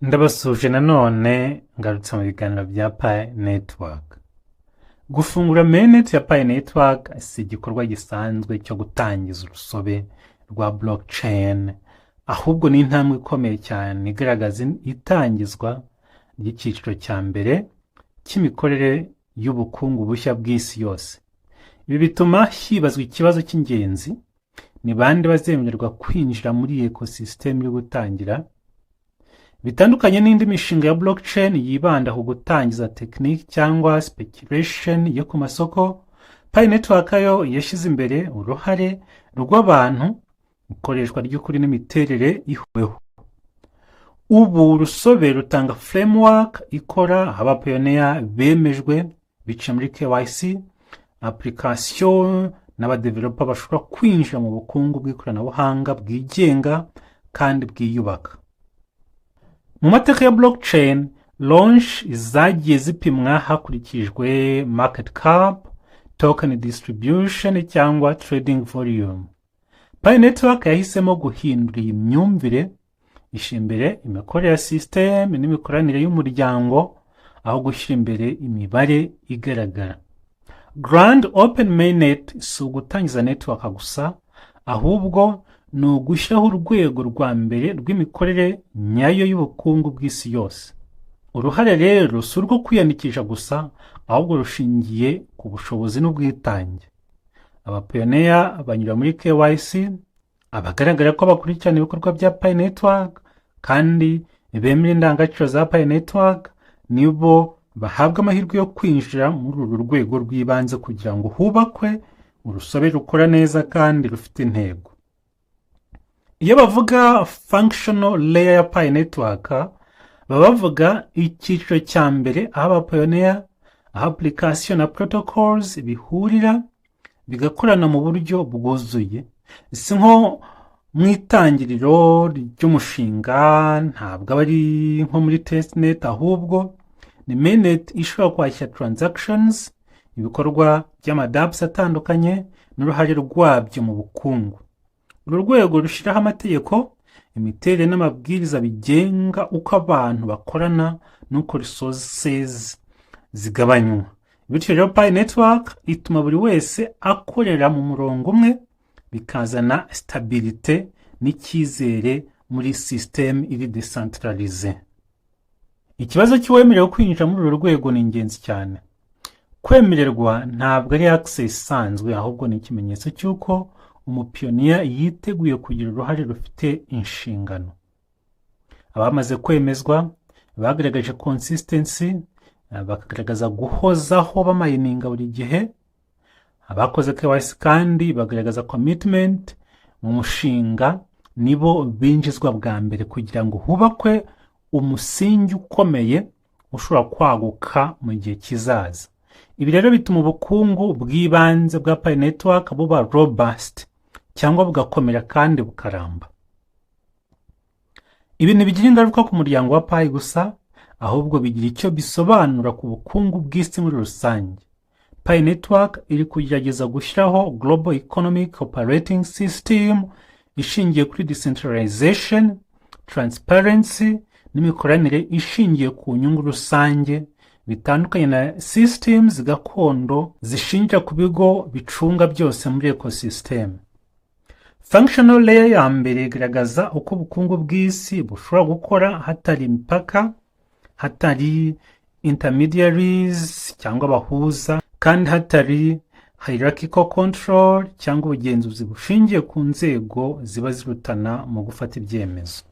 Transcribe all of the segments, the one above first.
Ndabasuje nanone ngarutse mu biganiro bya Pi Network. Gufungura mainnet ya Pi Network si igikorwa gisanzwe cyo gutangiza urusobe rwa blockchain, ahubwo ni intambwe ikomeye cyane igaragaza itangizwa ry'icyiciro cya mbere cy'imikorere y'ubukungu bushya bw'isi yose. Ibi bituma hibazwa ikibazo cy'ingenzi: ni bande bazemererwa kwinjira muri ecosystem yo gutangira? Bitandukanye n'indi mishinga ya blockchain yibanda ku gutangiza tekiniki cyangwa speculation yo ku masoko, Pi Network yo yashyize imbere uruhare rw'abantu, ikoreshwa ry'ukuri n'imiterere ihuriweho. Ubu urusobe rutanga framework ikora abapioneer bemejwe bica muri KYC, application n'abadeveloper bashobora kwinjira mu bukungu bw'ikoranabuhanga bwigenga kandi bwiyubaka. Mu mateka ya blockchain, launch zagiye zipimwa hakurikijwe market cap, token distribution cyangwa trading volume. Pi Network yahisemo guhindura iyi myumvire, ishyira imbere imikorere ya system n'imikoranire y'umuryango aho gushyira imbere imibare igaragara. Grand Open Mainnet si ugutangiza network gusa, ahubwo ni ugushyiraho urwego rwa mbere rw'imikorere nyayo y'ubukungu bw'isi yose. Uruhare rero si urwo kwiyandikisha gusa, ahubwo rushingiye ku bushobozi n'ubwitange. Abapioneer banyura muri KYC, abagaragara ko bakurikirana ibikorwa bya Pi Network kandi bemera indangagaciro za Pi Network, nibo bahabwa amahirwe yo kwinjira muri uru rwego rw'ibanze kugira ngo hubakwe urusobe rukora neza kandi rufite intego. Iyo bavuga functional layer ya Pi Network, baba bavuga icyiciro cya mbere aho abapioneer, aho application na protocols bihurira bigakorana mu buryo bwuzuye. Si nko mu itangiriro ry'umushinga, ntabwo aba ari nko muri testnet, ahubwo ni mainnet ishobora kwakira transactions, ibikorwa by'amadapps atandukanye n'uruhare rwabyo mu bukungu. Uru rwego rushyiraho amategeko, imiterere n'amabwiriza bigenga uko abantu bakorana n'uko resources zigabanywa. Bityo rero Pi Network ituma buri wese akorera mu murongo umwe, bikazana stabilite n'icyizere muri system iri decentralize. Ikibazo cy'uwemerewe kwinjira muri uru rwego ni ingenzi cyane. Kwemererwa ntabwo ari access isanzwe, ahubwo ni ikimenyetso cy'uko umupioneer yiteguye kugira uruhare rufite inshingano. Abamaze kwemezwa bagaragaje consistency, bakagaragaza guhozaho bamayininga buri gihe. Abakoze KYC kandi bagaragaza commitment mu mushinga, nibo binjizwa bwa mbere kugira ngo hubakwe umusingi ukomeye ushobora kwaguka mu gihe kizaza. Ibi rero bituma ubukungu bw'ibanze bwa Pi Network buba robust cyangwa bugakomera kandi bukaramba. Ibi ntibigira ingaruka ku muryango wa Pi gusa, ahubwo bigira icyo bisobanura ku bukungu bw'isi muri rusange. Pi Network iri kugerageza gushyiraho global economic operating system ishingiye kuri decentralization, transparency n'imikoranire ishingiye ku nyungu rusange, bitandukanye na systems gakondo zishingira ku bigo bicunga byose muri ecosystem. Functional layer ya mbere igaragaza uko ubukungu bw'isi bushobora gukora hatari imipaka, hatari intermediaries cyangwa abahuza, kandi hatari hierarchical control cyangwa ubugenzuzi bushingiye ku nzego ziba zirutana mu gufata ibyemezo.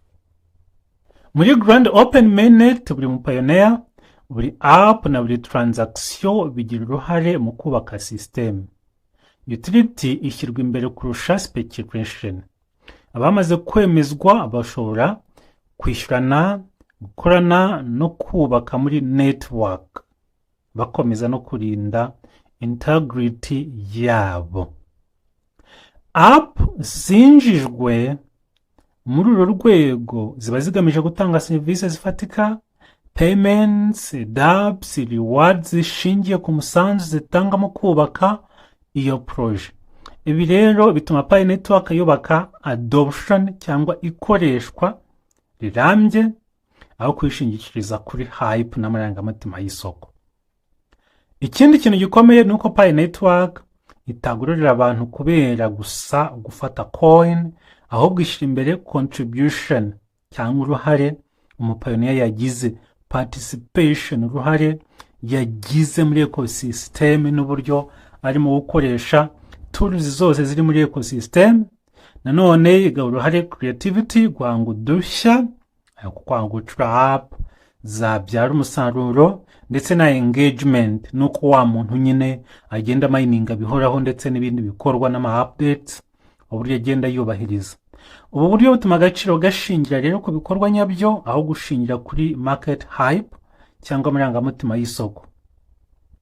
Muri Grand Open Mainnet, buri mupioneer, buri app na buri transaction bigira uruhare mu kubaka system. Utility ishyirwa imbere kurusha speculation. Abamaze kwemezwa bashobora kwishyurana, gukorana no kubaka muri network, bakomeza no kurinda integrity yabo. App zinjijwe muri uru rwego ziba zigamije gutanga serivisi zifatika, payments, dApps, rewards zishingiye ku musanzu zitanga mu kubaka iyo proje. Ibi rero bituma Pi Network yubaka adoption cyangwa ikoreshwa rirambye, aho kwishingikiriza kuri hype n'amarangamutima y'isoko. Ikindi kintu gikomeye ni uko Pi Network itagururira abantu kubera gusa gufata coin, ahubwo ishyira imbere contribution cyangwa uruhare umupayoniya yagize, participation, uruhare yagize muri ecosystem n'uburyo arimo gukoresha tools zose ziri muri ecosystem. Nanone igaha uruhare creativity, guhanga udushya, kwanga gucura app zabyara umusaruro, ndetse na engagement, nuko wa muntu nyine agenda mininga bihoraho ndetse n'ibindi bikorwa n'ama updates uburyo agenda yubahiriza. Ubu buryo butuma agaciro gashingira rero ku bikorwa nyabyo aho gushingira kuri market hype cyangwa amarangamutima y'isoko.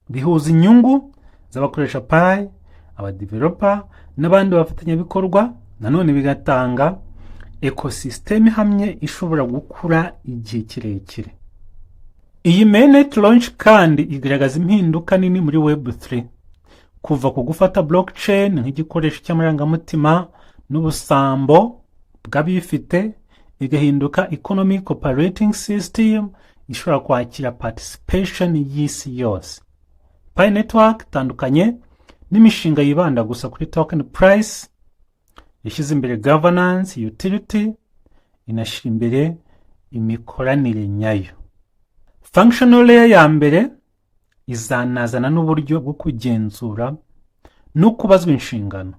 Bihuza inyungu z'abakoresha Pi, abadeveloper n'abandi bafatanyabikorwa, nanone bigatanga ecosystem ihamye ishobora gukura igihe kirekire. Iyi mainnet launch kandi igaragaza impinduka nini muri Web3, kuva ku gufata blockchain nk'igikoresho cy'amarangamutima n'ubusambo bw'abifite, igahinduka economic operating system ishobora kwakira participation y'isi yose. Pi Network itandukanye n'imishinga yibanda gusa kuri token price, yashyize imbere governance, utility, inashyira imbere imikoranire nyayo. Functional layer ya mbere izanazana n'uburyo bwo kugenzura no kubazwa inshingano.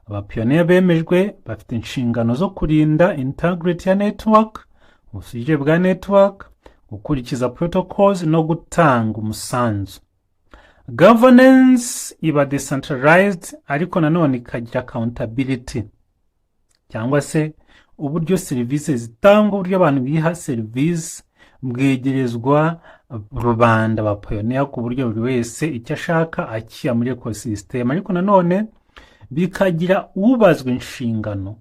Abapioneer bemejwe bafite inshingano zo kurinda integrity ya network, ubusugire bwa network, gukurikiza protocols no gutanga umusanzu. Governance iba decentralized ariko nanone ikagira accountability, cyangwa se uburyo serivisi zitangwa, uburyo abantu biha service bwegerezwa rubanda ba pioneer ku buryo buri wese icyo ashaka akiya muri ecosystem, ariko nanone bikagira ubazwa inshingano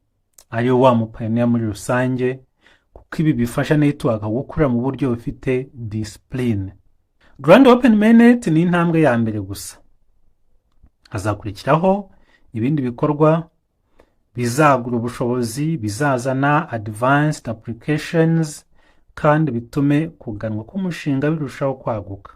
ari wa mu pioneer muri rusange, kuko ibi bifasha network gukura mu buryo bufite discipline. Grand Open Mainnet ni intambwe ya mbere gusa, hazakurikiraho ibindi bikorwa bizagura ubushobozi, bizazana advanced applications kandi bitume kuganwa k'umushinga birushaho kwaguka.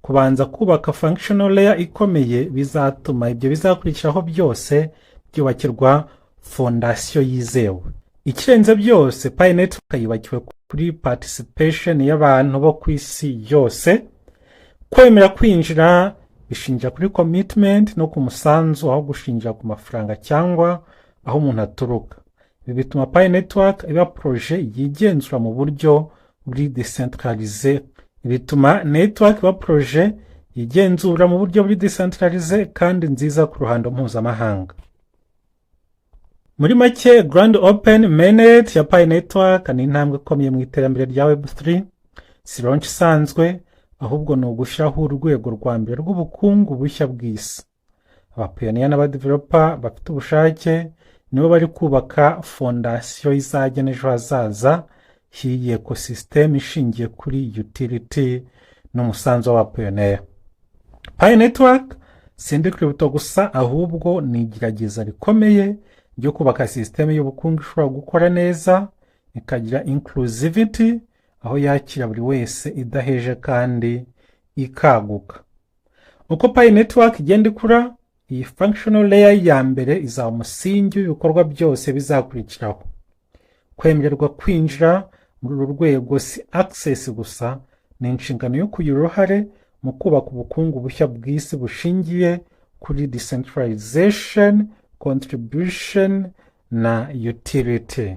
Kubanza kubaka functional layer ikomeye bizatuma ibyo bizakurikiraho byose byubakirwa fondation yizewe. Ikirenze byose, Pi Network yubakiwe kuri participation y'abantu bo ku isi yose. Kwemera kwinjira bishingira kuri commitment no ku musanzu aho gushingira ku mafaranga cyangwa aho umuntu aturuka. Ibi bituma Pi Network iba projet yigenzura mu buryo buri decentralize. Bituma network iba projet yigenzura mu buryo buri decentralize kandi nziza ku ruhando mpuzamahanga. Muri make, Grand Open Mainnet ya Pi Network ni intambwe ikomeye mu iterambere rya Web3. Si launch isanzwe, ahubwo ni ugushyiraho urwego rwa mbere rw'ubukungu bushya bw'isi. Abapioneer n'abadeveloper bafite ubushake nibo bari kubaka fondation izagena ejo hazaza h'iyi ecosystem ishingiye kuri utility n'umusanzu w'abapioneer. Pi Network sindi crypto gusa, ahubwo ni igerageza rikomeye ryo kubaka system y'ubukungu ishobora gukora neza, ikagira inclusivity aho yakira buri wese idaheje kandi ikaguka. Uko Pi Network igenda ikura, iyi functional layer ya mbere izaba umusingi w'ibikorwa byose bizakurikiraho. Kwemererwa kwinjira muri uru rwego si access gusa, ni inshingano yo kugira uruhare mu kubaka ubukungu bushya bw'isi bushingiye kuri decentralization, contribution na utility.